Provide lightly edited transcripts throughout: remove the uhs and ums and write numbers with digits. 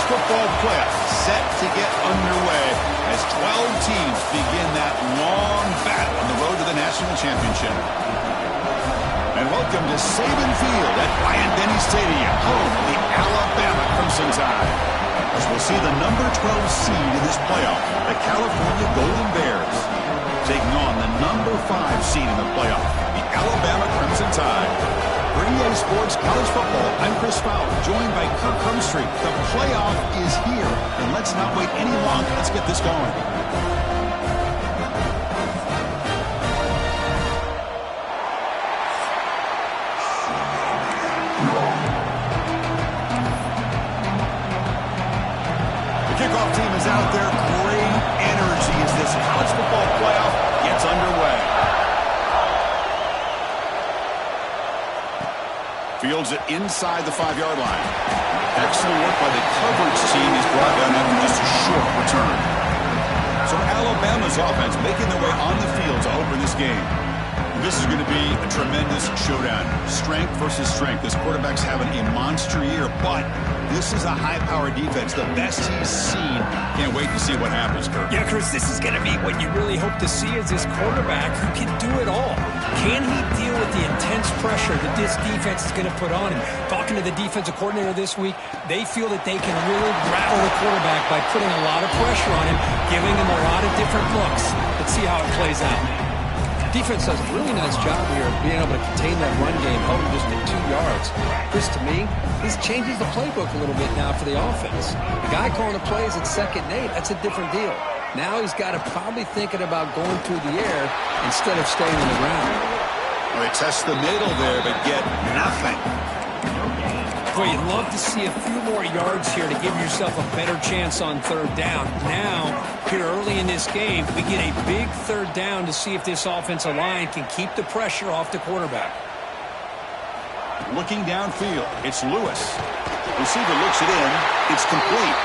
Football playoffs set to get underway as 12 teams begin that long battle on the road to the national championship. And welcome to Saban Field at Bryant-Denny Stadium, home of the Alabama Crimson Tide. As we'll see the number 12 seed in this playoff, the California Golden Bears, taking on the number 5 seed in the playoff, the Alabama Crimson Tide. For EA Sports College Football, I'm Chris Fowler, joined by Kirk Humstreet. The playoff is here, and let's not wait any longer. Let's get this going. The kickoff team is out there. Great energy as this college football playoff gets underway. Fields it inside the 5-yard line. Excellent work by the coverage team. He's brought down after just a short return. So Alabama's offense making their way on the field to open this game. This is going to be a tremendous showdown. Strength versus strength. This quarterback's having a monster year, but this is a high-powered defense, the best he's seen. Can't wait to see what happens, Kirk. Yeah, Chris, this is going to be what you really hope to see is this quarterback who can do it all. Can he deal with the intense pressure that this defense is going to put on him? Talking to the defensive coordinator this week, they feel that they can really rattle the quarterback by putting a lot of pressure on him, giving him a lot of different looks. Let's see how it plays out. Defense does a really nice job here of being able to contain that run game, held him just to 2 yards. Chris, to me, this changes the playbook a little bit now for the offense. The guy calling the plays at 2nd and 8, that's a different deal. Now he's got to probably thinking about going through the air instead of staying on the ground. Well, they test the middle there, but get nothing. Boy, you'd love to see a few more yards here to give yourself a better chance on 3rd down. Now, here early in this game, we get a big 3rd down to see if this offensive line can keep the pressure off the quarterback. Looking downfield, it's Lewis. Receiver looks it in. It's complete.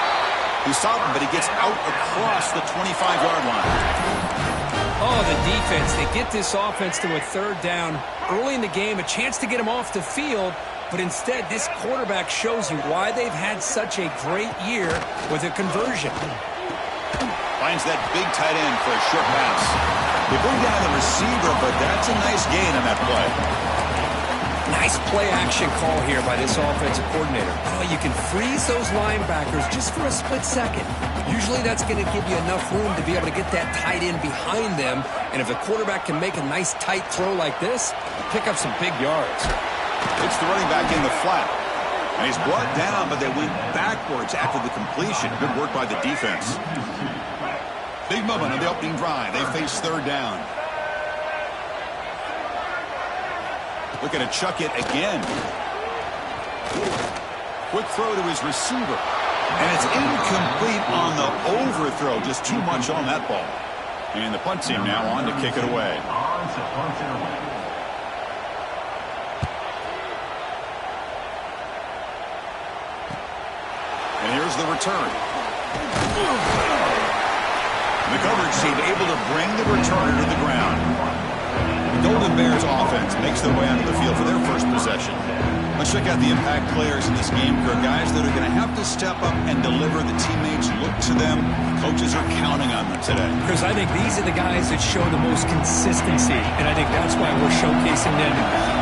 He's stopping, but he gets out across the 25-yard line. Oh, the defense. They get this offense to a 3rd down early in the game, a chance to get him off the field. But instead, this quarterback shows you why they've had such a great year with a conversion. Finds that big tight end for a short pass. They bring down the receiver, but that's a nice gain on that play. Nice play-action call here by this offensive coordinator. Oh, you can freeze those linebackers just for a split second. Usually that's going to give you enough room to be able to get that tight end behind them. And if the quarterback can make a nice tight throw like this, pick up some big yards. It's the running back in the flat. And he's brought down, but they went backwards after the completion. Good work by the defense. Big moment on the opening drive. They face 3rd down. Looking to chuck it again. Quick throw to his receiver. And it's incomplete on the overthrow. Just too much on that ball. And the punt team now on to kick it away. And here's the return. The coverage team able to bring the returner to the ground. The Golden Bears offense makes their way onto the field for their first possession. Let's check out the impact players in this game. There are guys that are going to have to step up and deliver. The teammates look to them. Coaches are counting on them today. Chris, I think these are the guys that show the most consistency, and I think that's why we're showcasing them.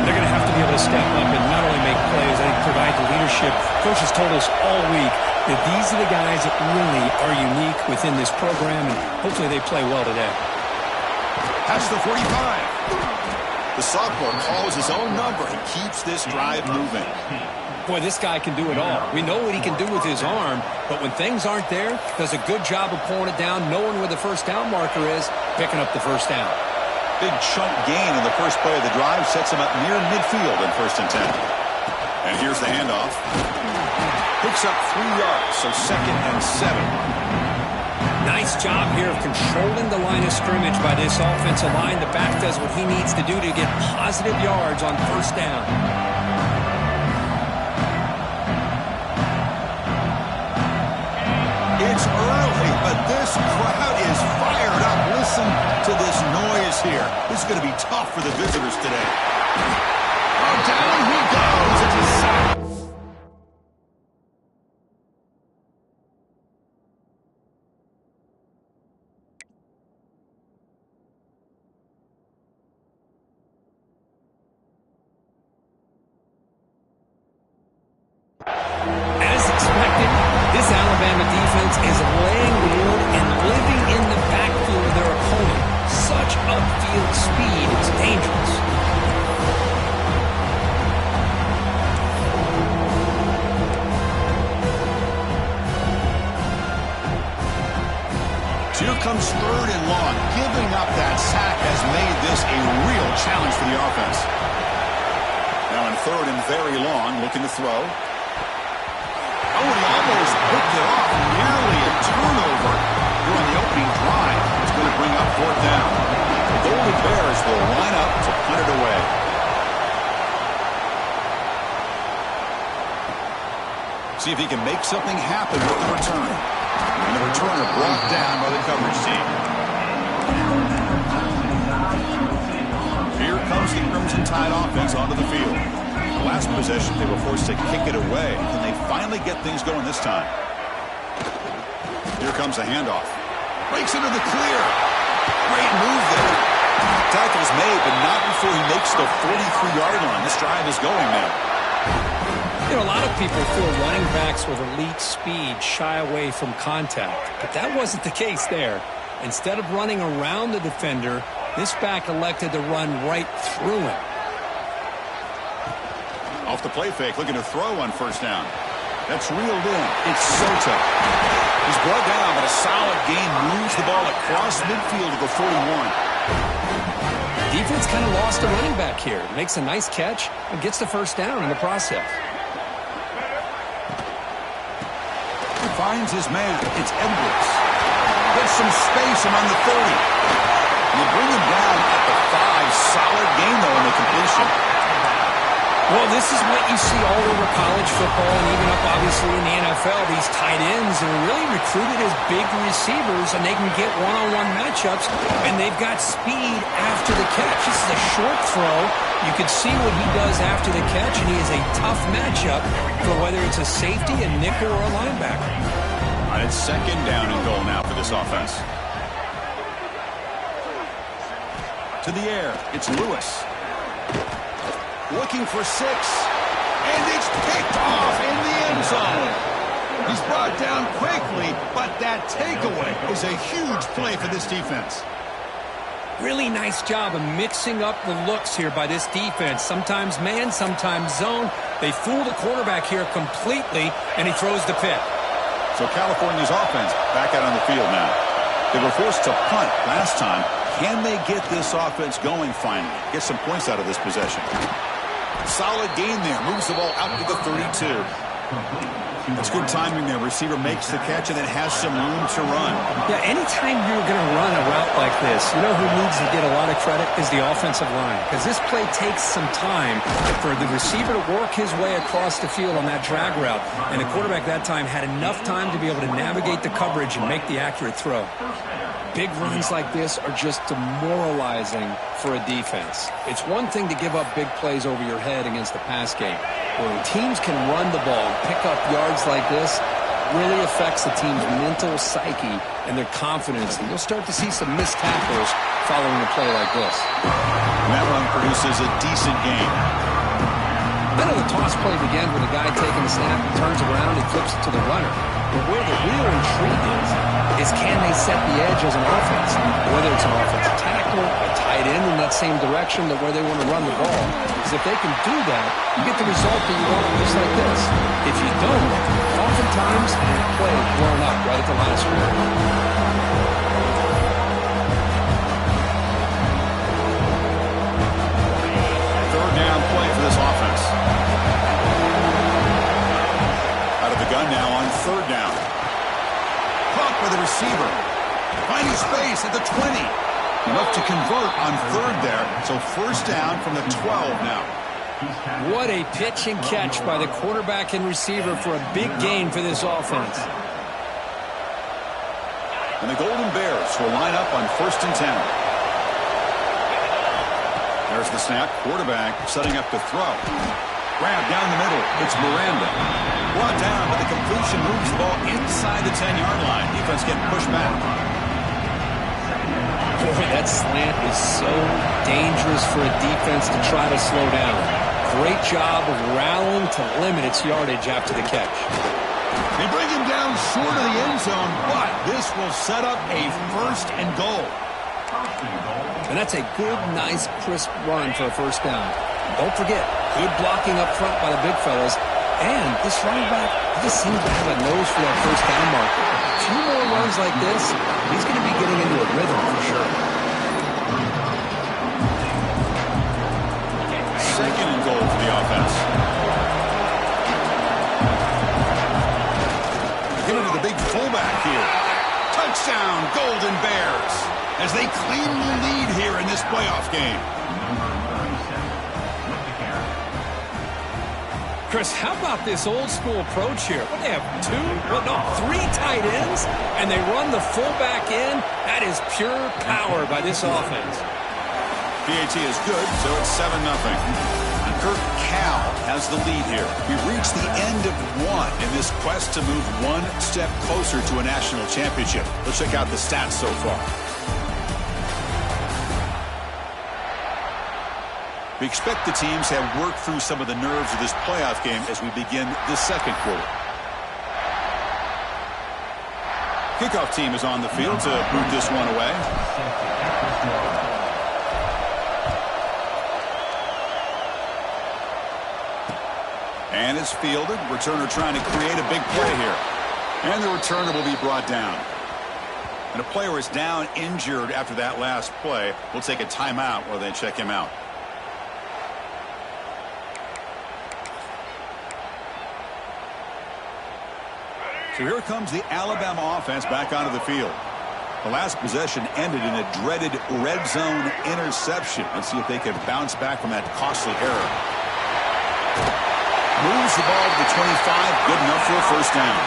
They're going to have to be able to step up and not only make plays, I think provide the leadership. Coach has told us all week that these are the guys that really are unique within this program, and hopefully they play well today. Past the 45. The The sophomore calls his own number and keeps this drive moving. Boy, this guy can do it all. We know what he can do with his arm, but when things aren't there, does a good job of pulling it down, knowing where the first down marker is, picking up the first down. Big chunk gain in the first play of the drive sets him up near midfield in 1st and 10. And here's the handoff. Picks up 3 yards, so 2nd and 7. Nice job here of controlling the line of scrimmage by this offensive line. The back does what he needs to do to get positive yards on 1st down. It's early, but this crowd is fired up. Listen to this noise here. This is going to be tough for the visitors today. Oh, down he goes. It's a sack. As expected, this Alabama defense is laying the wood and living in the backfield of their opponent. Such upfield speed is dangerous. Here comes 3rd and long. Giving up that sack has made this a real challenge for the offense. Now in 3rd and very long, looking to throw. Oh, he almost picked it off. Nearly a turnover during the opening drive. It's going to bring up 4th down. The Golden Bears will line up to punt it away. See if he can make something happen with the return. And the returner brought down by the coverage team. Here comes the Crimson Tide offense onto the field. Last possession, they were forced to kick it away. Can they finally get things going this time? Here comes a handoff. Breaks into the clear. Great move there. Tackle's made, but not before he makes the 43-yard line. This drive is going now. You know, a lot of people feel running backs with elite speed shy away from contact, but that wasn't the case there. Instead of running around the defender, this back elected to run right through him. Off the play fake, looking to throw on 1st down. That's reeled in. It's Sota. He's brought down, but a solid gain moves the ball across midfield to the 41. Defense kind of lost a running back here. Makes a nice catch and gets the 1st down in the process. Finds his man. It's Edwards. Gets some space among the 30. You bring him down at the 5. Solid gain, though, in the completion. Well, this is what you see all over college football and even up, obviously, in the NFL. These tight ends are really recruited as big receivers, and they can get one-on-one matchups, and they've got speed after the catch. This is a short throw. You can see what he does after the catch, and he is a tough matchup for whether it's a safety, a nickel, or a linebacker. All right, it's 2nd down and goal now for this offense. To the air, it's Lewis. Looking for 6. And it's picked off in the end zone. He's brought down quickly, but that takeaway is a huge play for this defense. Really nice job of mixing up the looks here by this defense. Sometimes man, sometimes zone. They fool the quarterback here completely, and he throws the pick. So California's offense back out on the field now. They were forced to punt last time. Can they get this offense going finally? Get some points out of this possession. Solid gain there. Moves the ball out to the 32. That's good timing there. Receiver makes the catch and then has some room to run. Yeah, anytime you're going to run a route like this, you know who needs to get a lot of credit is the offensive line. Because this play takes some time for the receiver to work his way across the field on that drag route. And the quarterback that time had enough time to be able to navigate the coverage and make the accurate throw. Big runs like this are just demoralizing for a defense. It's one thing to give up big plays over your head against the pass game. When teams can run the ball and pick up yards like this, really affects the team's mental psyche and their confidence. And you'll start to see some missed tackles following a play like this. And that run produces a decent gain. I know the toss play began with a guy taking the snap, he turns around, he flips it to the runner. But where the real intrigue is can they set the edge as an offense? Whether it's an offensive tackle, tackle a tight end in that same direction that where they want to run the ball. Because if they can do that, you get the result that you want just like this. If you don't, oftentimes the play is blown up right at the line of scrimmage. Down play for this offense. Out of the gun now on third down. Caught by the receiver. Finding space at the 20. Enough to convert on third there. So first down from the 12 now. What a pitch and catch by the quarterback and receiver for a big gain for this offense. And the Golden Bears will line up on first and 10. There's the snap. Quarterback setting up to throw. Grab down the middle. It's Miranda. Brought down, but the completion moves the ball inside the 10-yard line. Defense getting pushed back. Boy, that slant is so dangerous for a defense to try to slow down. Great job of rallying to limit its yardage after the catch. They bring him down short of the end zone, but this will set up a first and goal. And that's a good, nice, crisp run for a first down. Don't forget, good blocking up front by the big fellas. And this running back just seems to have a nose for that first down marker. A few more runs like this, he's going to be getting into a rhythm for sure. Second and goal for the offense. Give it to the big fullback here. Touchdown, Golden Bears, as they claim the lead here in this playoff game. Chris, how about this old school approach here? What, they have three tight ends, and they run the fullback in? That is pure power by this offense. PAT is good, so it's 7-0. Kirk Cal has the lead here. We've reached the end of one in this quest to move one step closer to a national championship. Let's check out the stats so far. We expect the teams have worked through some of the nerves of this playoff game as we begin the second quarter. Kickoff team is on the field to move this one away. And it's fielded. Returner trying to create a big play here. And the returner will be brought down. And a player is down injured after that last play. We'll take a timeout while they check him out. So here comes the Alabama offense back onto the field. The last possession ended in a dreaded red zone interception. Let's see if they can bounce back from that costly error. Moves the ball to the 25, good enough for a first down.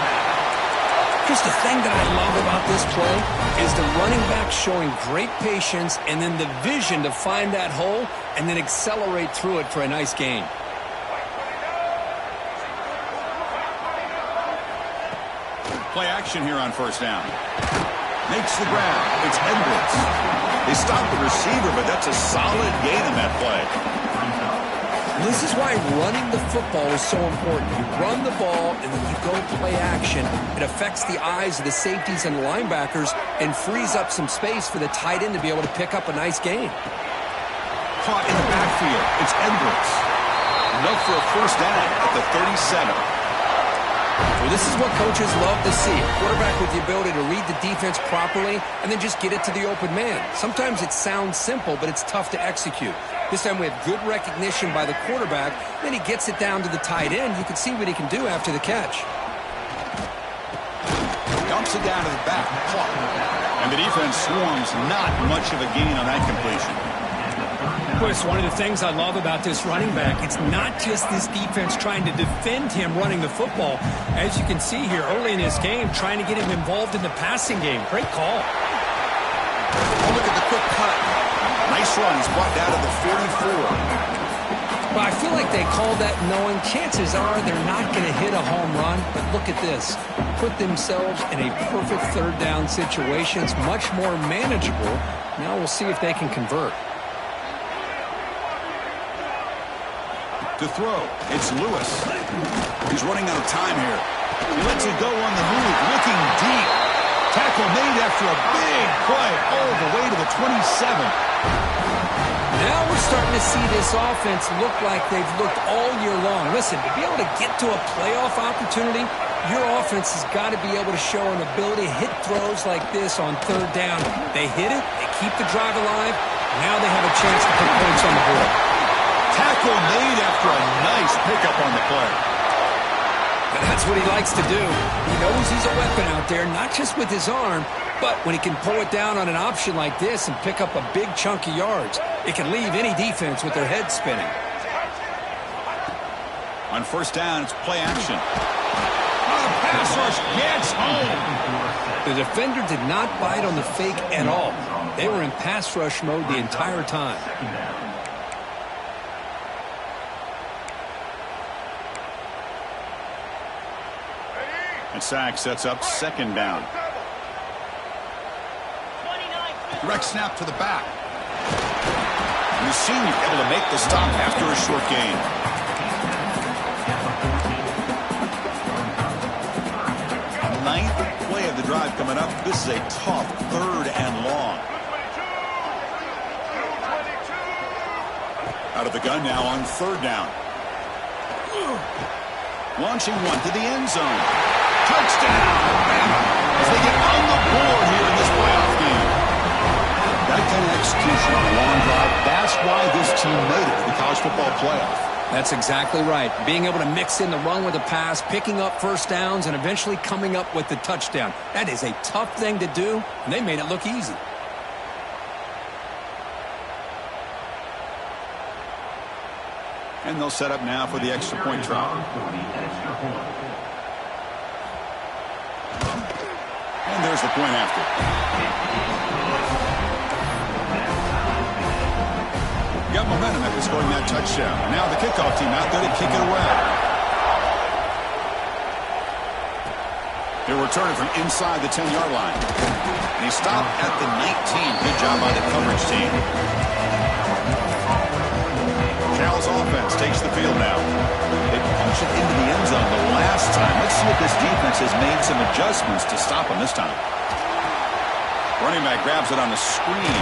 Just the thing that I love about this play is the running back showing great patience and then the vision to find that hole and then accelerate through it for a nice gain. Play action here on first down. Makes the grab. It's Edwards. They stop the receiver, but that's a solid gain in that play. This is why running the football is so important. You run the ball, and then you go play action. It affects the eyes of the safeties and linebackers and frees up some space for the tight end to be able to pick up a nice gain. Caught in the backfield. It's Edwards. Enough for a first down at the 37. Well, this is what coaches love to see. A quarterback with the ability to read the defense properly and then just get it to the open man. Sometimes it sounds simple, but it's tough to execute. This time we have good recognition by the quarterback. Then he gets it down to the tight end. You can see what he can do after the catch. Dumps it down to the back. And the defense swarms. Not much of a gain on that completion. Chris, one of the things I love about this running back, it's not just this defense trying to defend him running the football. As you can see here early in this game, trying to get him involved in the passing game. Great call. Oh, look at the quick cut. Nice run. He's brought down to the 44. Well, I feel like they called that knowing chances are they're not going to hit a home run. But look at this. Put themselves in a perfect third down situation. It's much more manageable. Now we'll see if they can convert. To throw, it's Lewis. He's running out of time here. He lets it go on the move, looking deep. Tackle made after a big play all the way to the 27. Now we're starting to see this offense look like they've looked all year long. Listen, to be able to get to a playoff opportunity, your offense has got to be able to show an ability to hit throws like this on third down. They hit it, they keep the drive alive, now they have a chance to put points on the board. Tackle made after a nice pickup on the play. And that's what he likes to do. He knows he's a weapon out there, not just with his arm, but when he can pull it down on an option like this and pick up a big chunk of yards, it can leave any defense with their head spinning. On first down, it's play action. The pass rush gets home. The defender did not bite on the fake at all. They were in pass rush mode the entire time. And sack sets up second down. Direct snap to the back. And the senior able to make the stop after a short gain. Ninth play of the drive coming up. This is a tough third and long. Out of the gun now on third down. Launching one to the end zone. Touchdown! As they get on the board here in this playoff game. That kind of execution on a long drive, that's why this team made it to the college football playoff. That's exactly right. Being able to mix in the run with the pass, picking up first downs, and eventually coming up with the touchdown. That is a tough thing to do, and they made it look easy. And they'll set up now for the extra point try. And there's the point after. Got momentum after scoring that touchdown. Now the kickoff team out there to kick it away. He'll return it from inside the 10-yard line. And he stopped at the 19. Good job by the coverage team. Cal's offense takes the field now. They punched it into the end zone the last time. Let's see if this defense has made some adjustments to stop him this time. Running back grabs it on the screen.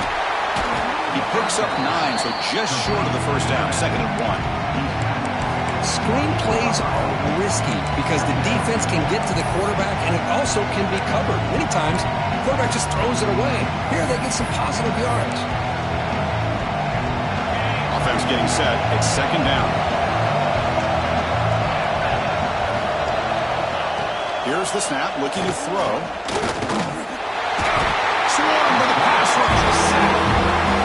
He picks up 9, so just short of the first down, second and 1. Screen plays are risky because the defense can get to the quarterback and it also can be covered. Many times, the quarterback just throws it away. Here they get some positive yards. Offense getting set. It's second down. Here's the snap, looking to throw. Swarmed by the pass rush.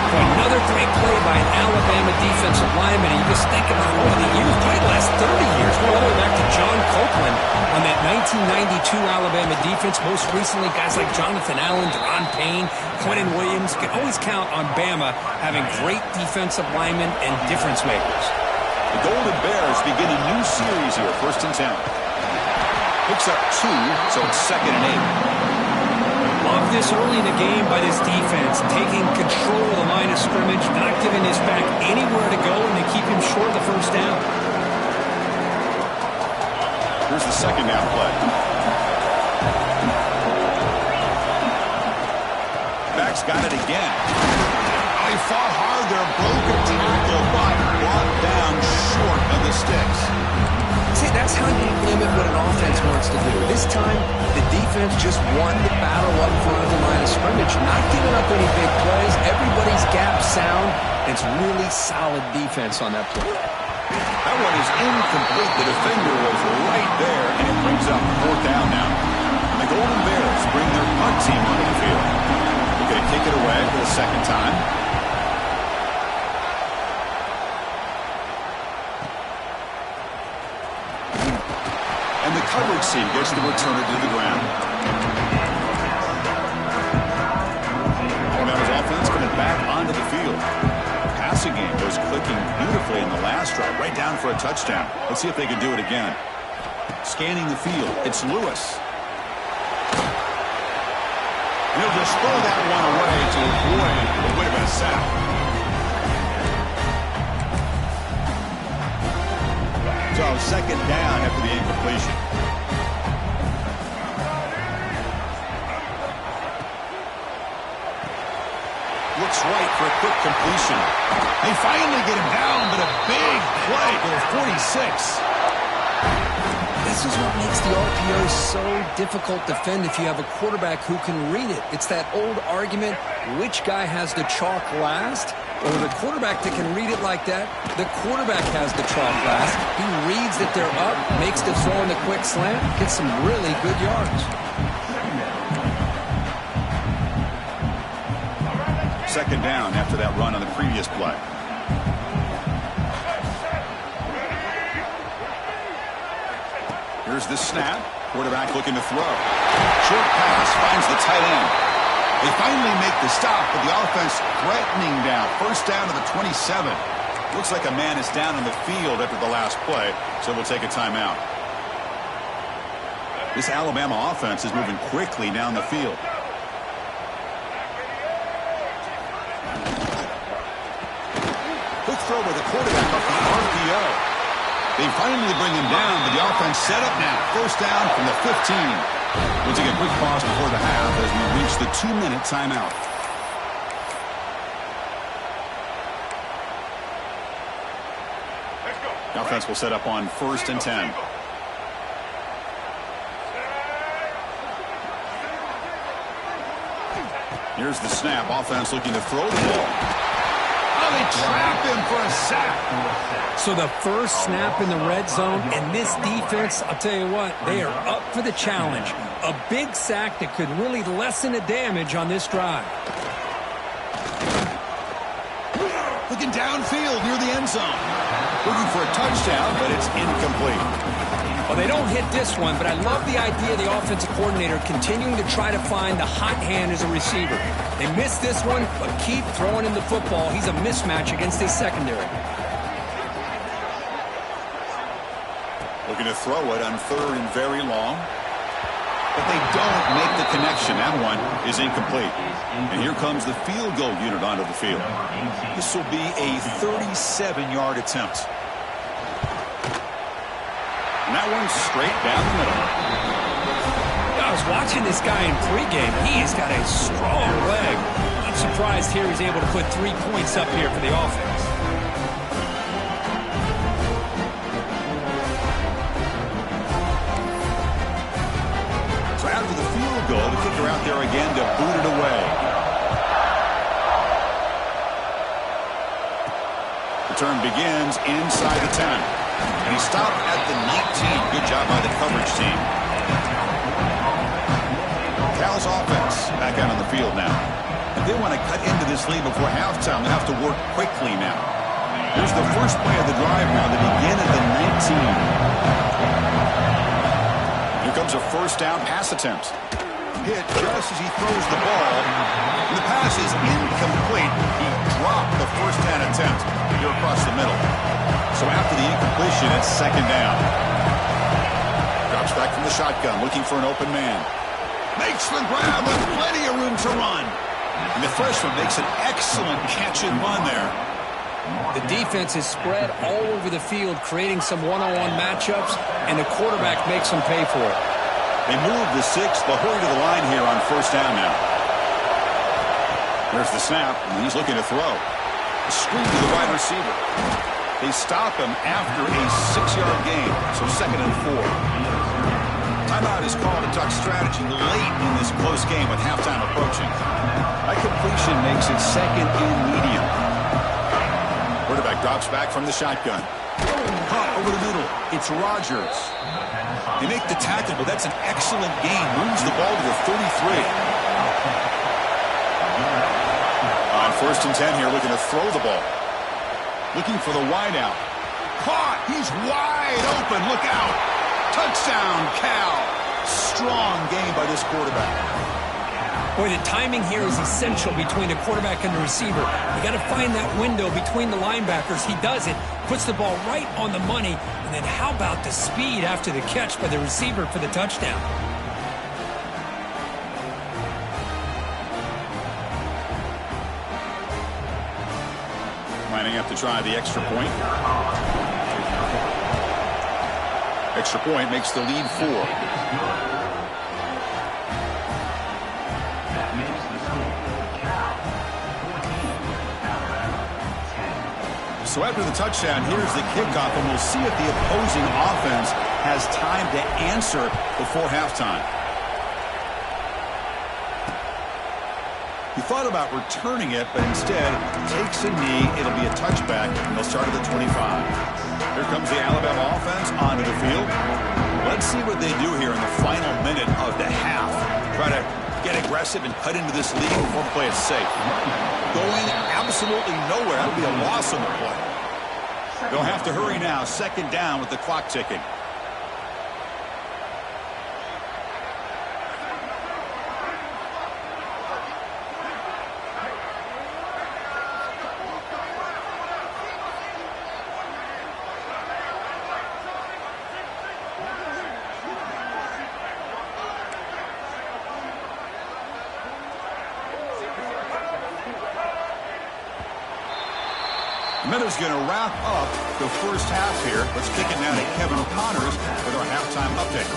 Another great play by an Alabama defensive lineman. And you just think about over the years, probably the last 30 years, going all the way back to John Copeland on that 1992 Alabama defense. Most recently, guys like Jonathan Allen, Deron Payne, Quentin Williams. You can always count on Bama having great defensive linemen and difference makers. The Golden Bears begin a new series here, first and 10. Picks up 2, so it's second and 8. Love this early in the game by this defense, taking control of the line of scrimmage, not giving this back anywhere to go, and they keep him short of the first down. Here's the second down play. Back's got it again. He fought hard there, broke a tackle, but brought down short of the sticks. See, that's how you limit what an offense wants to do. This time, the defense just won the battle up front of the line of scrimmage, not giving up any big plays. Everybody's gap sound. It's really solid defense on that play. That one is incomplete. The defender was right there, and it brings up fourth down now. And the Golden Bears bring their punt team onto the field. They're going to kick it away for the second time. And the coverage team gets the returner to the ground. Alabama's offense coming back onto the field. The passing game was clicking beautifully in the last drive, right down for a touchdown. Let's see if they can do it again. Scanning the field, it's Lewis. And he'll just throw that one away to avoid what would have been a sack. So second down after the incompletion. They finally get him down, but a big play for the 46. This is what makes the RPO so difficult to defend if you have a quarterback who can read it. It's that old argument, which guy has the chalk last? Or the quarterback that can read it like that, the quarterback has the chalk last. He reads that they're up, makes the throw in the quick slant, gets some really good yards. Second down after that run on the previous play. Here's the snap. Quarterback looking to throw. Short pass finds the tight end. They finally make the stop, but the offense threatening down. First down to the 27. Looks like a man is down on the field after the last play, so we'll take a timeout. This Alabama offense is moving quickly down the field. Quick throw by the quarterback off the RPO. They finally bring him down, but the offense set up now. First down from the 15. We'll take a quick pause before the half as we reach the 2-minute timeout. The offense will set up on 1st and 10. Here's the snap. Offense looking to throw the ball. Oh, they trap him for a sack. So the first snap in the red zone, and this defense, I'll tell you what, they are up for the challenge. A big sack that could really lessen the damage on this drive. Looking downfield near the end zone. Looking for a touchdown, but it's incomplete. Well, they don't hit this one, but I love the idea of the offensive coordinator continuing to try to find the hot hand as a receiver. They missed this one, but keep throwing him the football. He's a mismatch against his secondary. Looking to throw it on 3rd and very long. But they don't make the connection. That one is incomplete. And here comes the field goal unit onto the field. This will be a 37-yard attempt. And that one's straight down the middle. I was watching this guy in pregame. He's got a strong leg. I'm surprised here he's able to put 3 points up here for the offense. So after the field goal, the kicker out there again to boot it away. The turn begins inside the 10. And he stopped at the 19. Good job by the coverage team. Cal's offense back out on the field now. If they want to cut into this lead before halftime, they have to work quickly now. Here's the first play of the drive now. They begin at the 19. Here comes a first down pass attempt. Hit just as he throws the ball. And the pass is incomplete. He dropped the first down attempt here across the middle. So after the incompletion, it's second down. Drops back from the shotgun, looking for an open man. Makes the grab with plenty of room to run. And the freshman makes an excellent catch and run there. The defense is spread all over the field, creating some one-on-one matchups, and the quarterback makes them pay for it. They move the 6. They'll hurry to the line here on first down now. There's the snap, and he's looking to throw. A screen to the wide receiver. They stop him after a 6-yard gain, so 2nd and 4. Timeout is called to talk strategy late in this close game with halftime approaching. That completion makes it 2nd and medium. Quarterback drops back from the shotgun. Caught over the middle. It's Rodgers. They make the tackle, but that's an excellent gain. Moves the ball to the 33. On 1st and 10 here, looking to throw the ball. Looking for the wideout. Caught. He's wide open. Look out. Touchdown, Cal. Strong game by this quarterback. Boy, the timing here is essential between the quarterback and the receiver. You got to find that window between the linebackers. He does it. Puts the ball right on the money. And then how about the speed after the catch by the receiver for the touchdown? Lining up to try the extra point. Extra point makes the lead 4. So after the touchdown, here's the kickoff, and we'll see if the opposing offense has time to answer before halftime. He thought about returning it, but instead takes a knee. It'll be a touchback, and they'll start at the 25. Here comes the Alabama offense onto the field. Let's see what they do here in the final minute of the half. Try to get aggressive and cut into this lead before the play is safe. Going absolutely nowhere. That'll be a loss on the play. They'll have to hurry now. Second down with the clock ticking. Miller's going to wrap up the first half here. Let's kick it now to Kevin Connors with our halftime update.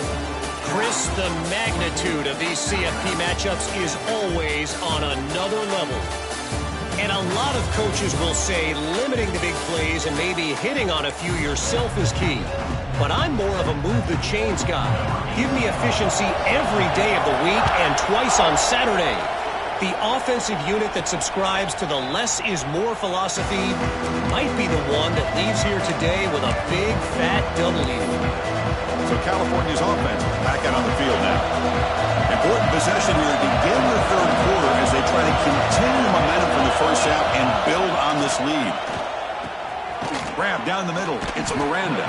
Chris, the magnitude of these CFP matchups is always on another level. And a lot of coaches will say limiting the big plays and maybe hitting on a few yourself is key. But I'm more of a move the chains guy. Give me efficiency every day of the week and twice on Saturday. The offensive unit that subscribes to the less is more philosophy might be the one that leaves here today with a big, fat W. So California's offense back out on the field now. Important possession here to begin the third quarter as they try to continue momentum from the first half and build on this lead. Grab down the middle. It's Miranda.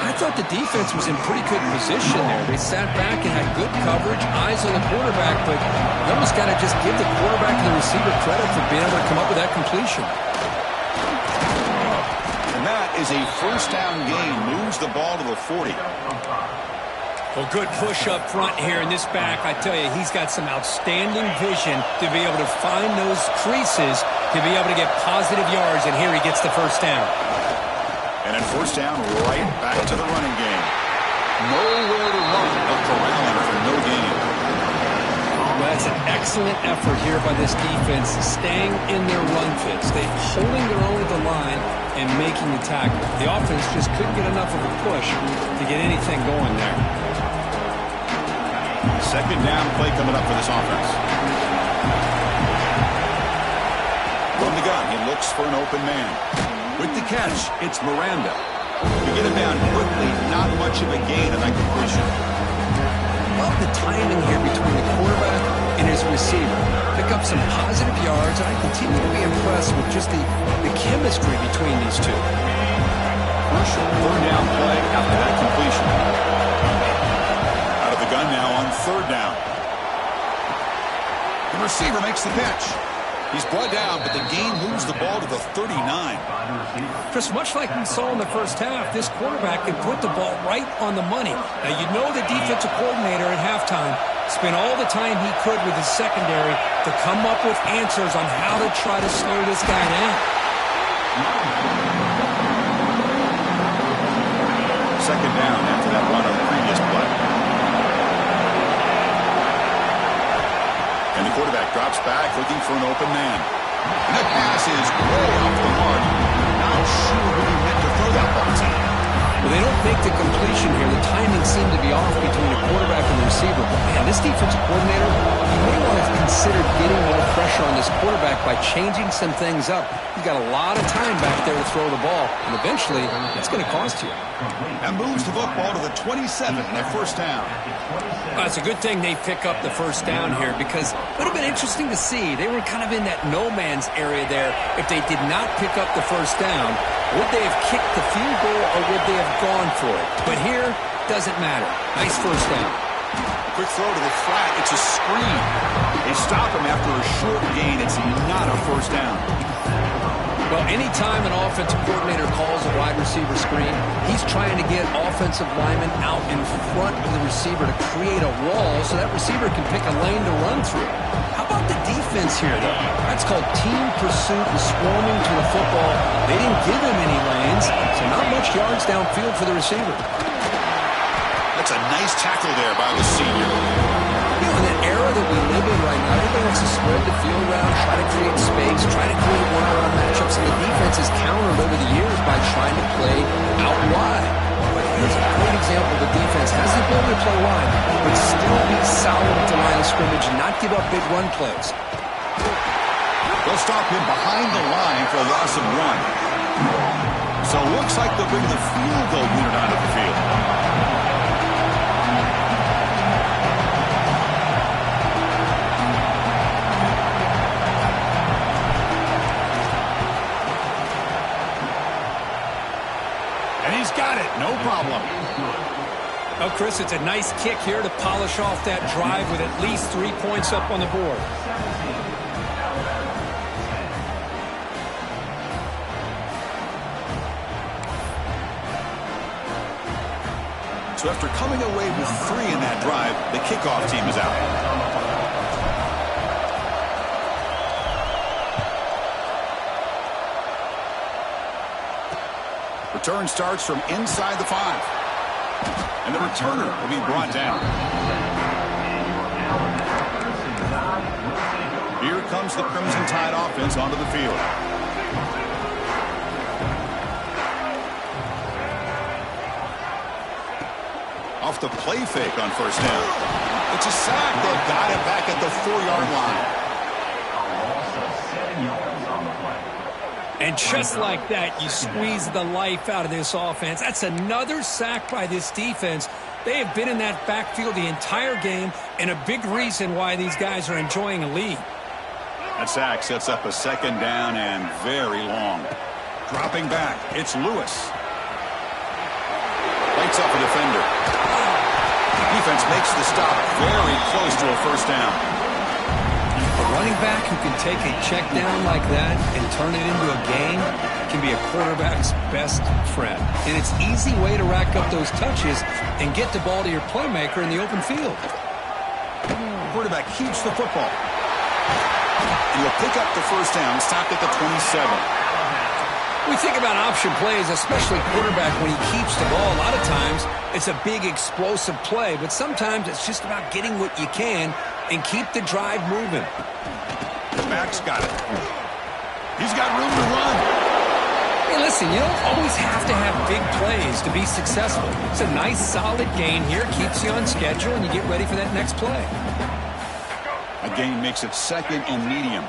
I thought the defense was in pretty good position there. They sat back and had good coverage, eyes on the quarterback, but you almost got to just give the quarterback and the receiver credit for being able to come up with that completion. And that is a first down gain. Moves the ball to the 40. Well, good push up front here in this back. I tell you, he's got some outstanding vision to be able to find those creases, to be able to get positive yards, and here he gets the first down. And then first down, right back to the running game. Nowhere to run, but corralling for no gain. Well, that's an excellent effort here by this defense, staying in their run fits. They're holding their own at the line and making the tackle. The offense just couldn't get enough of a push to get anything going there. Second down play coming up for this offense. From the gun, he looks for an open man. With the catch, it's Miranda. You get him down quickly, not much of a gain on that completion. Love the timing here between the quarterback and his receiver. Pick up some positive yards, and I continue to be impressed with just the chemistry between these two. Crucial third down play after that completion. Out of the gun now on third down. The receiver makes the catch. He's brought down, but the gain moves the ball to the 39. Chris, much like we saw in the first half, this quarterback can put the ball right on the money. Now, you know the defensive coordinator at halftime spent all the time he could with his secondary to come up with answers on how to try to slow this guy down. Second down after that run on the previous play. And the quarterback drops back looking for an open man. And that pass is way off the mark. Not sure who he meant to throw that ball to. Well, they don't make the completion here. The timing seemed to be off between the quarterback and the receiver. But, man, this defensive coordinator, he may want to consider getting more pressure on this quarterback by changing some things up. He's got a lot of time back there to throw the ball. And eventually, that's going to cost you. That moves the football to the 27 and a first down. It's a good thing they pick up the first down here because it would have been interesting to see. They were kind of in that no man's area there. If they did not pick up the first down, would they have kicked the field goal or would they have gone for it? But here, doesn't matter. Nice first down. Quick throw to the flat. It's a screen. They stop him after a short gain. It's not a first down. Well, anytime an offensive coordinator calls a wide receiver screen, he's trying to get offensive linemen out in front of the receiver to create a wall so that receiver can pick a lane to run through. How about the defense here, though? That's called team pursuit and swarming to the football. They didn't give him any lanes, so not much yards downfield for the receiver. That's a nice tackle there by the senior. In the era that we live in right now, everybody wants to spread the field around, try to create space, try to create one-on-one matchups, and the defense has countered over the years by trying to play out wide. But here's a great example. The defense has the ability to play wide, but still be solid at the line of scrimmage and not give up big run plays. They'll stop him behind the line for a loss of 1. So it looks like they'll bring the field goal unit onto the field. And he's got it, no problem. Oh, Chris, it's a nice kick here to polish off that drive with at least 3 points up on the board. So after coming away with 3 in that drive, the kickoff team is out. Return starts from inside the 5. And the returner will be brought down. Here comes the Crimson Tide offense onto the field. Off the play fake on first down. It's a sack. They've got it back at the 4-yard line. And just like that, you squeeze the life out of this offense. That's another sack by this defense. They have been in that backfield the entire game, and a big reason why these guys are enjoying a lead. That sack sets up a second down and very long. Dropping back, it's Lewis. Lights up a defender. Defense makes the stop very close to a first down. A running back who can take a check down like that and turn it into a gain can be a quarterback's best friend. And it's an easy way to rack up those touches and get the ball to your playmaker in the open field. Quarterback keeps the football. And he'll pick up the first down, stopped at the 27. We think about option plays, especially quarterback when he keeps the ball. A lot of times it's a big explosive play, but sometimes it's just about getting what you can and keep the drive moving. The back's got it. He's got room to run. Hey, listen, you don't always have to have big plays to be successful. It's a nice, solid gain here, keeps you on schedule, and you get ready for that next play. A gain makes it second and medium.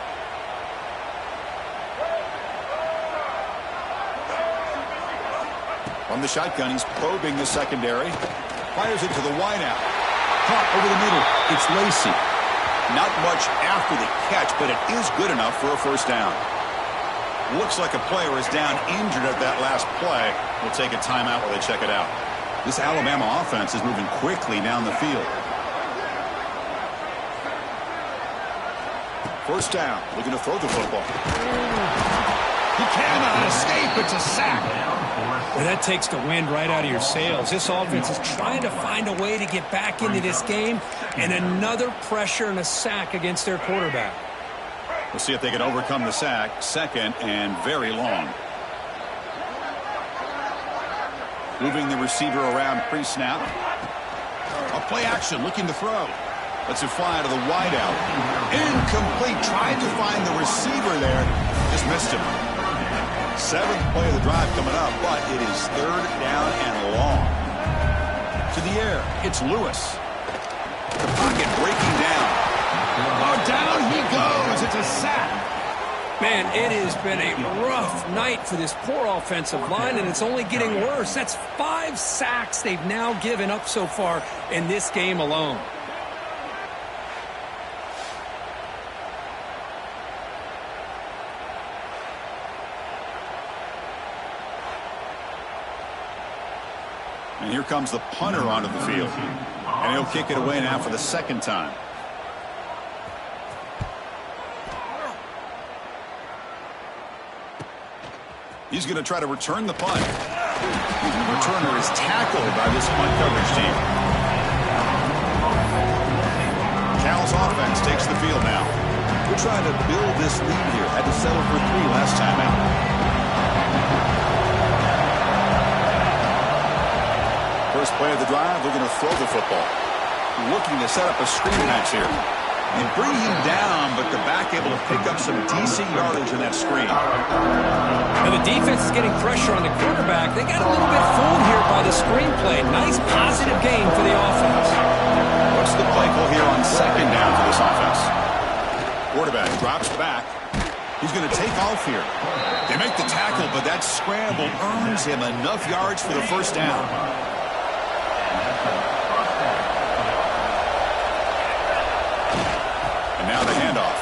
From the shotgun, he's probing the secondary. Fires it to the wideout. Caught over the middle. It's Lacey. Not much after the catch, but it is good enough for a first down. Looks like a player is down injured at that last play. We'll take a timeout while they check it out. This Alabama offense is moving quickly down the field. First down. Looking to throw the football. He cannot escape. It's a sack. Well, that takes the wind right out of your sails. This offense is trying to find a way to get back into this game, and another pressure and a sack against their quarterback. We'll see if they can overcome the sack. Second and very long. Moving the receiver around pre-snap. A play action, looking to throw. Lets it fly to the wideout. Incomplete. Tried to find the receiver there. Just missed him. 7th play of the drive coming up, but it is 3rd down and long. To the air, it's Lewis. The pocket breaking down. Oh, down he goes. It's a sack. Man, it has been a rough night for this poor offensive line, and it's only getting worse. That's 5 sacks they've now given up so far in this game alone. And here comes the punter onto the field. And he'll kick it away now for the second time. He's going to try to return the punt. The returner is tackled by this punt coverage team. Cal's offense takes the field now. We're trying to build this lead here. Had to settle for 3 last time out. First play of the drive, they're going to throw the football. looking to set up a screen match here. They bring him down, but the back able to pick up some decent yardage in that screen. Now the defense is getting pressure on the quarterback. They got a little bit fooled here by the screenplay. Nice positive gain for the offense. What's the play call here on second down for this offense? Quarterback drops back. He's going to take off here. They make the tackle, but that scramble earns him enough yards for the first down. And now the handoff.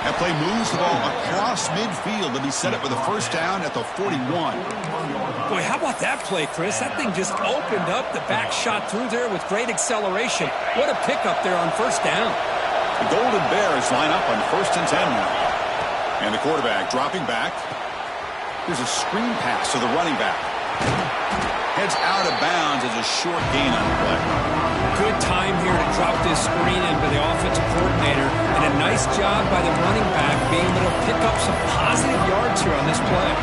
That play moves the ball across midfield to be set up with a first down at the 41. Boy, how about that play, Chris? That thing just opened up. The back shot through there with great acceleration. What a pickup there on first down. The Golden Bears line up on 1st and 10 now. And the quarterback dropping back. Here's a screen pass to the running back. Heads out of bounds as a short gain on the play. Good time here to drop this screen in by the offensive coordinator. And a nice job by the running back being able to pick up some positive yards here on this play.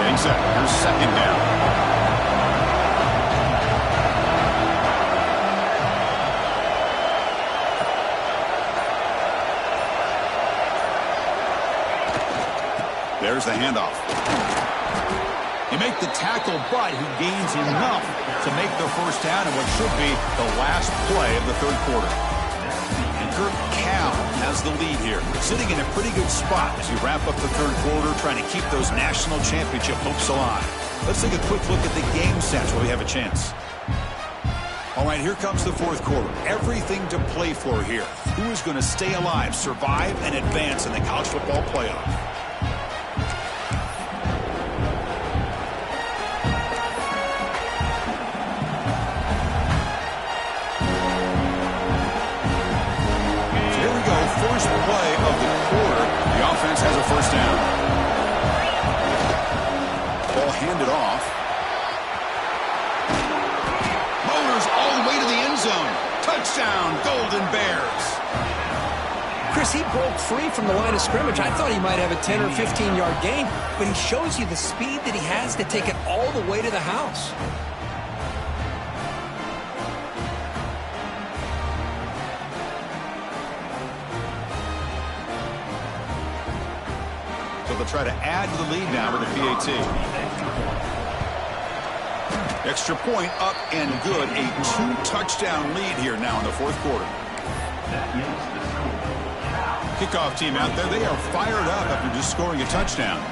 Exactly. Here's second down. There's the handoff. You make the tackle, but he gains enough to make the first down in what should be the last play of the third quarter. And Kirk Cal has the lead here, sitting in a pretty good spot as you wrap up the third quarter, trying to keep those national championship hopes alive. Let's take a quick look at the game stats while we have a chance. All right, here comes the fourth quarter. Everything to play for here. Who is going to stay alive, survive, and advance in the college football playoff? First play of the quarter. The offense has a first down. Ball handed off. Motors all the way to the end zone. Touchdown, Golden Bears. Chris, he broke free from the line of scrimmage. I thought he might have a 10 or 15-yard gain, but he shows you the speed that he has to take it all the way to the house. They'll try to add to the lead now with a PAT. Extra point up and good. A 2-touchdown lead here now in the fourth quarter. Kickoff team out there. They are fired up after just scoring a touchdown.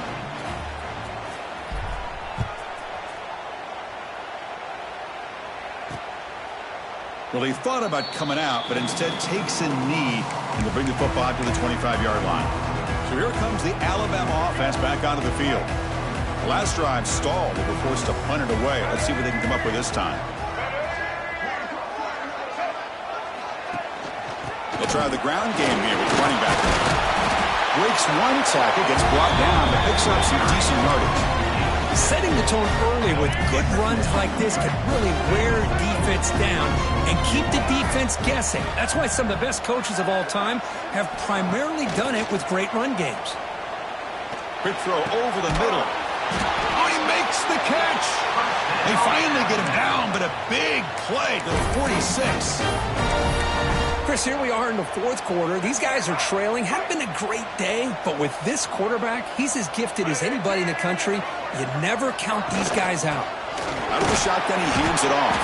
Well, he thought about coming out, but instead takes a knee and will bring the football out to the 25-yard line. So here comes the Alabama offense back onto the field. The last drive stalled. They were forced to punt it away. Let's see what they can come up with this time. They'll try the ground game here with the running back. Breaks one tackle, gets brought down, but picks up some decent yardage. Setting the tone early with good runs like this can really wear defense down and keep the defense guessing. That's why some of the best coaches of all time have primarily done it with great run games. Quick throw over the middle. Oh, he makes the catch. They finally get him down, but a big play to the 46. Chris, here we are in the fourth quarter. These guys are trailing. Had been a great day, but with this quarterback, he's as gifted as anybody in the country. You never count these guys out. Out of the shotgun, he hands it off.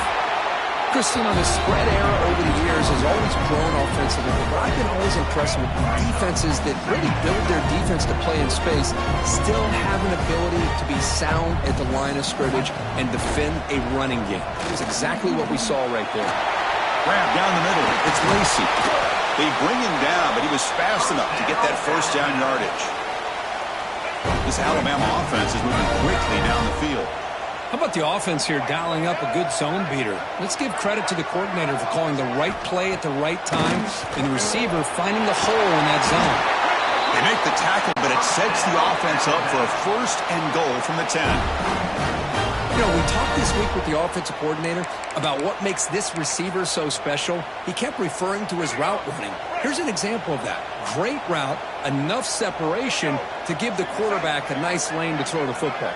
Chris, you know, the spread era over the years has always grown offensively, but I've been always impressed with defenses that really build their defense to play in space, still have an ability to be sound at the line of scrimmage and defend a running game. It's exactly what we saw right there. Grab down the middle. It's Lacey. They bring him down, but he was fast enough to get that first down yardage. This Alabama offense is moving quickly down the field. How about the offense here dialing up a good zone beater? Let's give credit to the coordinator for calling the right play at the right time and the receiver finding the hole in that zone. They make the tackle, but it sets the offense up for a first and goal from the 10. You know, we talked this week with the offensive coordinator about what makes this receiver so special. He kept referring to his route running. Here's an example of that. Great route, enough separation to give the quarterback a nice lane to throw the football.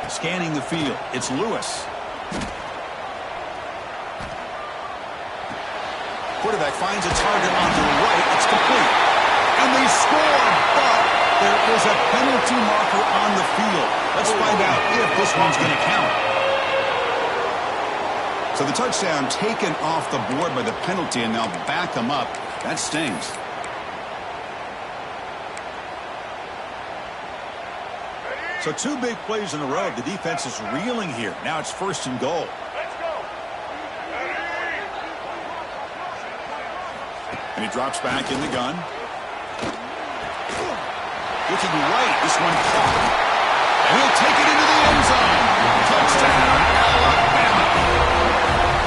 Scanning the field, it's Lewis. quarterback finds a target on the right. It's complete. And they score, but there is a penalty marker on the field. Let's find out if this one's going to count. So the touchdown taken off the board by the penalty, and now back them up. That stings. So 2 big plays in a row. The defense is reeling here. Now it's 1st and goal. And he drops back in the gun. Looking right. This one caught. And he'll take it into the end zone. Touchdown, Alabama.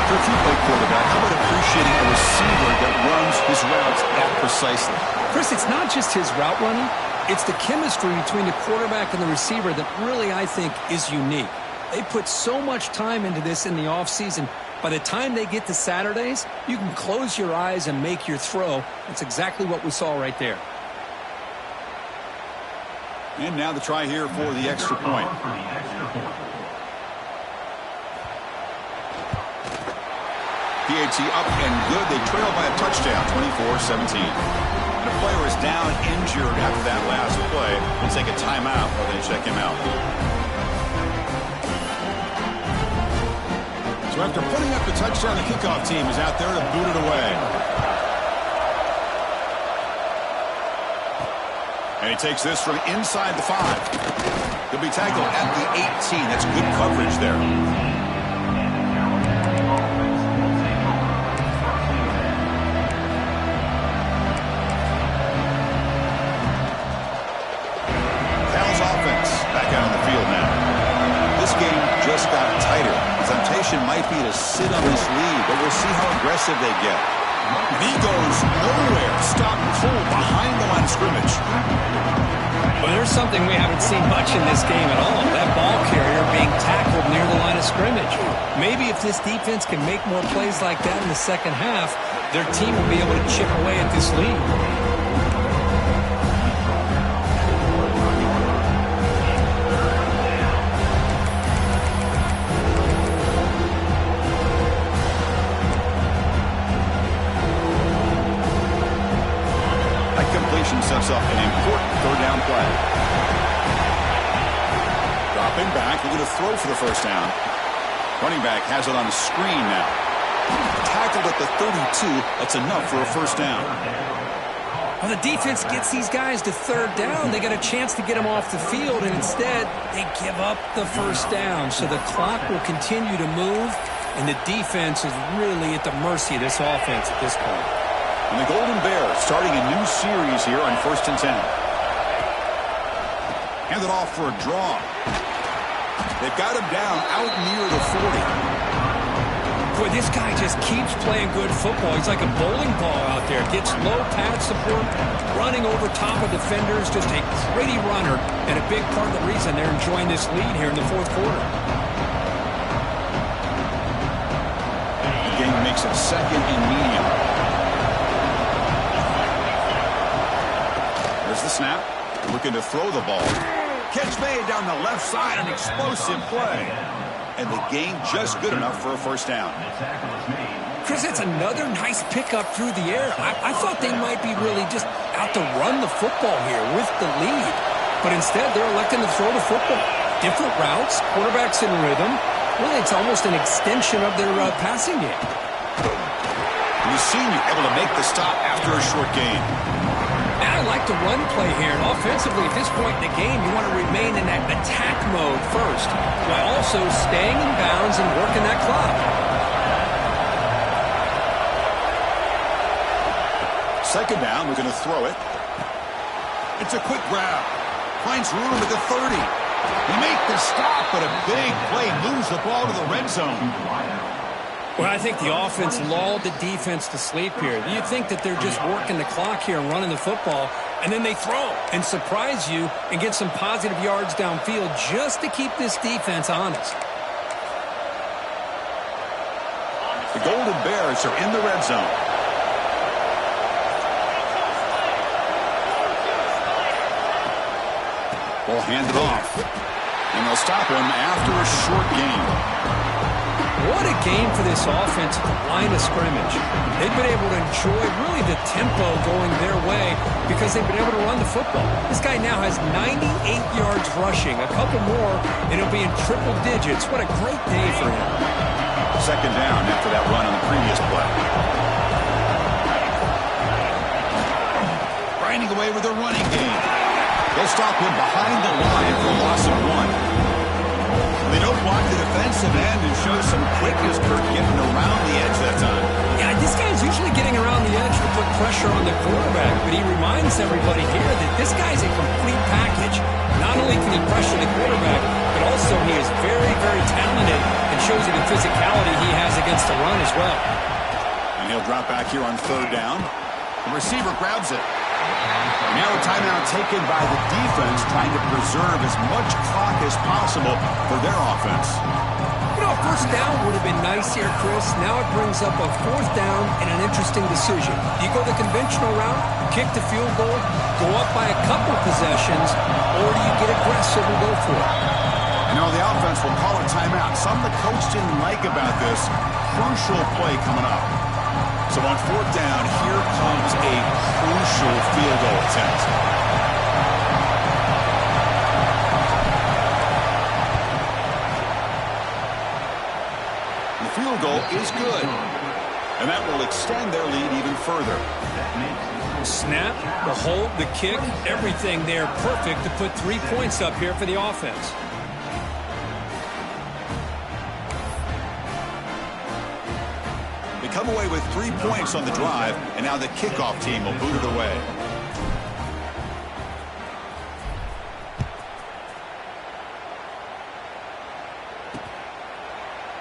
For a true play quarterback, how about appreciating a receiver that runs his routes that precisely? Chris, it's not just his route running. It's the chemistry between the quarterback and the receiver that really, I think, is unique. They put so much time into this in the offseason. By the time they get to Saturdays, you can close your eyes and make your throw. That's exactly what we saw right there. And now the try here for the extra point. PAT up and good. They trail by a touchdown, 24-17. The player is down injured after that last play. We'll take a timeout while they check him out. So after putting up the touchdown, the kickoff team is out there to boot it away. And he takes this from inside the 5. He'll be tackled at the 18. That's good coverage there. Just got tighter. The temptation might be to sit on this lead, but we'll see how aggressive they get. He goes nowhere. Stop cold behind the line of scrimmage. Well, there's something we haven't seen much in this game at all. That ball carrier being tackled near the line of scrimmage. Maybe if this defense can make more plays like that in the second half, their team will be able to chip away at this lead. Sets up an important 3rd down play. Dropping back, they're going to throw for the 1st down. Running back has it on a screen now. Tackled at the 32. That's enough for a 1st down. Well, the defense gets these guys to 3rd down. They got a chance to get them off the field, and instead they give up the 1st down. So the clock will continue to move, and the defense is really at the mercy of this offense at this point. And the Golden Bears starting a new series here on 1st and 10. Handed off for a draw. They've got him down out near the 40. Boy, this guy just keeps playing good football. He's like a bowling ball out there. Gets low pad support, running over top of defenders. Just a gritty runner, and a big part of the reason they're enjoying this lead here in the 4th quarter. The game makes it 2nd and medium. There's the snap. Looking to throw the ball. Catch made down the left side. An explosive play. And the gain just good enough for a 1st down. Chris, it's another nice pickup through the air. I thought they might be really just out to run the football here with the lead. But instead, they're electing to throw the football. Different routes, quarterbacks in rhythm. Really, it's almost an extension of their passing game. And the senior able to make the stop after a short gain. I like the run play here. And offensively, at this point in the game, you want to remain in that attack mode first, while also staying in bounds and working that clock. 2nd down, we're going to throw it. It's a quick grab. Finds room at the 30. He makes the stop, but a big play moves the ball to the red zone. Well, I think the offense lulled the defense to sleep here. You think that they're just working the clock here and running the football, and then they throw and surprise you and get some positive yards downfield just to keep this defense honest. The Golden Bears are in the red zone. Ball handed off. And they'll stop him after a short gain. What a game for this offense at the line of scrimmage. They've been able to enjoy really the tempo going their way because they've been able to run the football. This guy now has 98 yards rushing, a couple more, and he'll be in triple digits. What a great day for him. Second down after that run on the previous play. Grinding away with a running game. They'll stop him behind the line for a loss of 1. They don't block the defensive end and show some quickness, Kirk, getting around the edge that time. Yeah, this guy's usually getting around the edge to put pressure on the quarterback, but he reminds everybody here that this guy's a complete package. Not only can he pressure the quarterback, but also he is very, very talented and shows you the physicality he has against the run as well. And he'll drop back here on third down. The receiver grabs it. Now a timeout taken by the defense, trying to preserve as much clock as possible for their offense. You know, first down would have been nice here, Chris. Now it brings up a fourth down and an interesting decision. Do you go the conventional route, kick the field goal, go up by a couple possessions, or do you get aggressive and go for it? You know, the offense will call a timeout. Something the coach didn't like about this. Crucial play coming up. So on fourth down, here comes a crucial field goal attempt. The field goal is good. And that will extend their lead even further. Snap, the hold, the kick, everything there perfect to put 3 points up here for the offense. Come away with 3 points on the drive, and now the kickoff team will boot it away.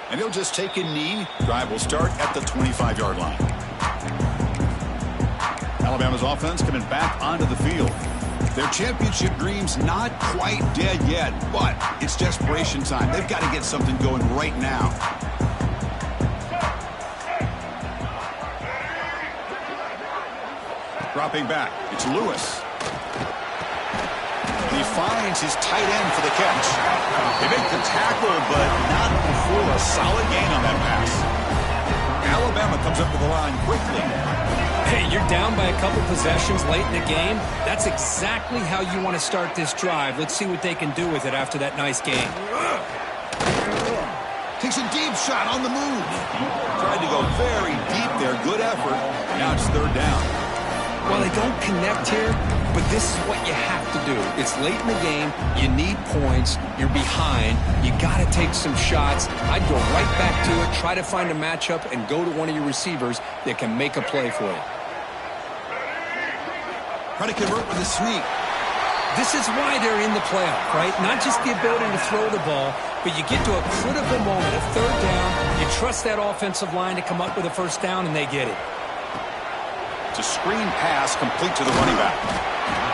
And he'll just take a knee. Drive will start at the 25-yard line. Alabama's offense coming back onto the field. Their championship dreams not quite dead yet, but it's desperation time. They've got to get something going right now. Dropping back, it's Lewis. He finds his tight end for the catch. They make the tackle, but not before a solid gain on that pass. Alabama comes up to the line quickly. Hey, you're down by a couple possessions late in the game. That's exactly how you want to start this drive. Let's see what they can do with it after that nice game. Takes a deep shot on the move. Tried to go very deep there. Good effort. Now it's third down. Well, they don't connect here, but this is what you have to do. It's late in the game. You need points. You're behind. You got to take some shots. I'd go right back to it, try to find a matchup, and go to one of your receivers that can make a play for you. Try to convert with a sneak. This is why they're in the playoff, right? Not just the ability to throw the ball, but you get to a critical moment, a third down. You trust that offensive line to come up with a first down, and they get it. It's a screen pass complete to the running back.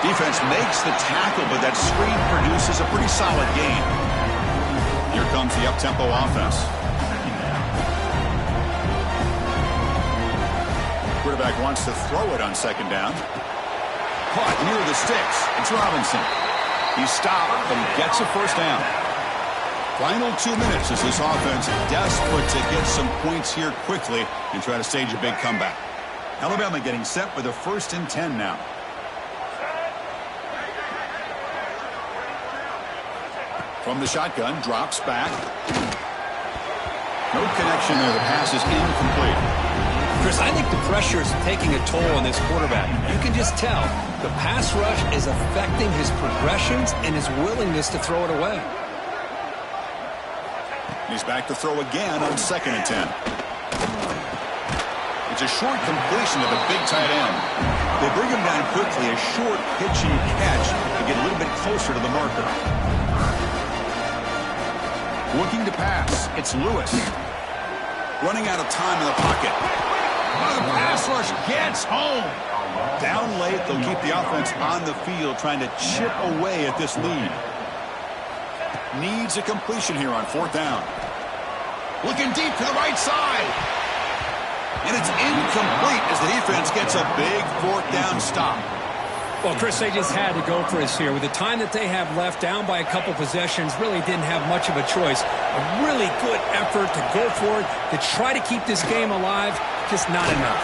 Defense makes the tackle, but that screen produces a pretty solid gain. Here comes the up-tempo offense. Quarterback wants to throw it on second down. Caught near the sticks. It's Robinson. He stopped and gets a first down. Final 2 minutes as this offense desperate to get some points here quickly and try to stage a big comeback. Alabama getting set with a 1st and 10 now. From the shotgun, drops back. No connection there. The pass is incomplete. Chris, I think the pressure is taking a toll on this quarterback. You can just tell the pass rush is affecting his progressions and his willingness to throw it away. He's back to throw again on 2nd and 10. It's a short completion of a big tight end. They bring him down quickly, a short pitch and catch to get a little bit closer to the marker. Looking to pass, it's Lewis. Running out of time in the pocket. Oh, the pass rush gets home. Down late, they'll keep the offense on the field trying to chip away at this lead. Needs a completion here on 4th down. Looking deep to the right side. And it's incomplete as the defense gets a big 4th down stop. Well, Chris, they just had to go for us here. With the time that they have left, down by a couple possessions, really didn't have much of a choice. A really good effort to go for it, to try to keep this game alive, just not enough.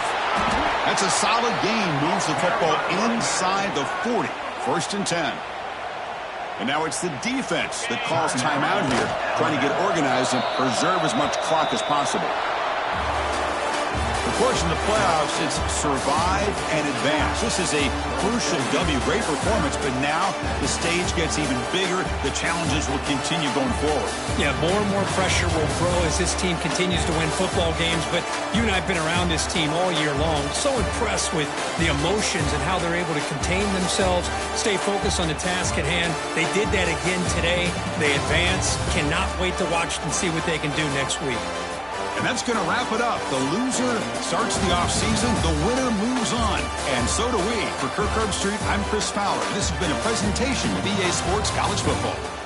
That's a solid gain. Moves the football inside the 40. 1st and 10. And now it's the defense that calls timeout here, trying to get organized and preserve as much clock as possible. Of course, in the playoffs, it's survive and advance. This is a crucial W. Great performance, but now the stage gets even bigger. The challenges will continue going forward. Yeah, more and more pressure will grow as this team continues to win football games. But you and I have been around this team all year long. So impressed with the emotions and how they're able to contain themselves, stay focused on the task at hand. They did that again today. They advance. Cannot wait to watch and see what they can do next week. And that's going to wrap it up. The loser starts the offseason. The winner moves on. And so do we. For Kirk Herbstreit, I'm Chris Fowler. This has been a presentation of EA Sports College Football.